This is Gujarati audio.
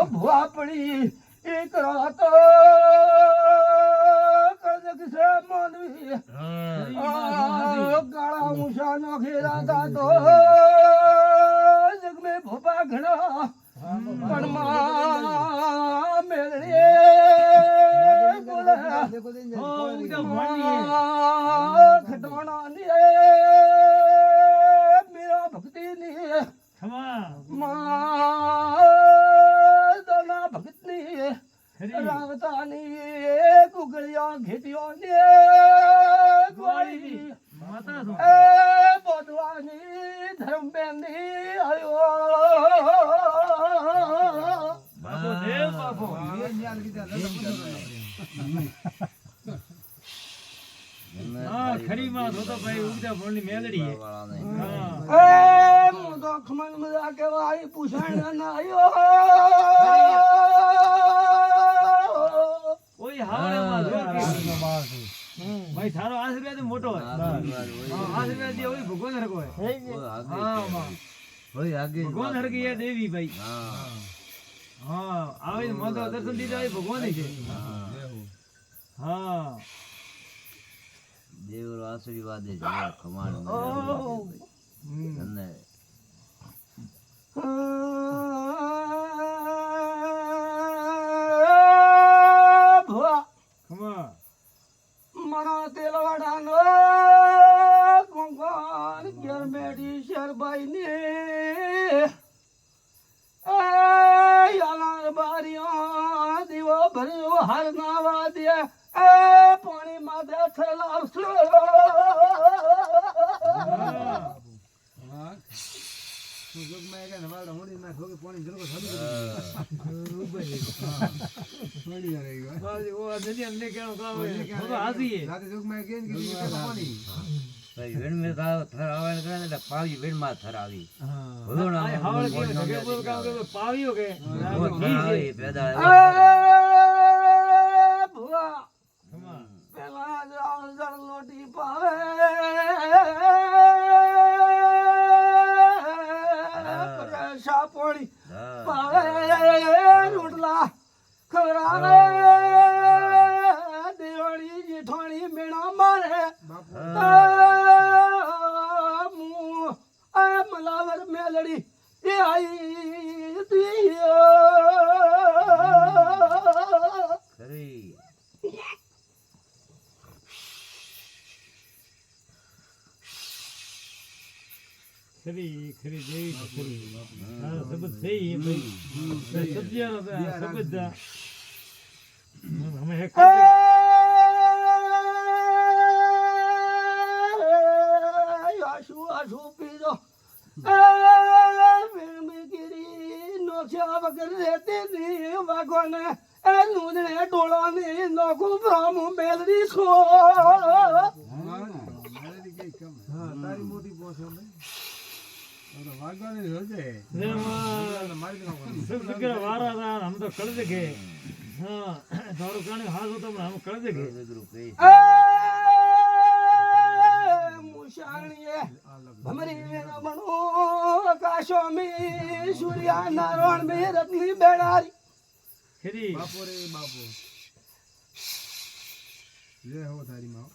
ભુવા પડી એક રાત કદક છે માનવી ગાળા મૂછા નો ઘેરા દાદો જગમે ભોપા ઘણા પણ માં મેળે ખટવાણા ની મેરા ભક્તિ ની માના ભગત ની રાવતા ની કુગળિયા ઘેટિયો ને ગોળી એ બોધવાની ધર્મબેન ની આયો બાપો દેવ બાપો ખરી માં તો ભાઈ ઉગતા ફોનની મેલડી એ હું તો ખમન મજા કેવાય પૂછણ ના આયો ઓય હાવડે માં જોર કે ભાઈ થારો આશીર્વાદ મોટો હોય આશીર્વાદ જે ઓય ભગવાન હરકો હોય હા માં ભાઈ આગે ભગવાન હરકી એ દેવી ભાઈ હા આવે મત દર્શન દીધા એ ભગવાન છે હા દેવરો આશીર્વાદ છે કમાણ અને ભુવા ખમા મણા તેલવાડાનો કોંગણ ઘેર બેઠી શરબાઈ ને યાલા બારીઓ દીવો ભર્યો હાર નાવા દે એ પાણી માથે થયેલા પાવી વેણમાં થરાવી પાવ્યો કે ભુવા પેલા જળ લોટી પાવે સાપોડી પાવે રોટલા ખવડાવે દેવળી જેઠાણી મેણા મારે મલાવર મેલડી એ આઈ ખરી ખરી ખરી જેવી ખરી સબત સહી है भाई सब्जियां सबत हमें है આશુ આશુ પીજો મેળમીગીરી નોખ્યા વગર રહેતી ની વાગોને એ નૂદણે ડોળાની નોખું ભ્રમ મેલડી છો તારી મોટી પોસ हम तो कर देखे हाँ तारो काने हाथ होता हम कर देखे मुशाणिये भमरी रमणो आकाशो में सूर्या नारायण में रत्नी बेड़ारी खरी बापो रे बापो जय हो तारी माँ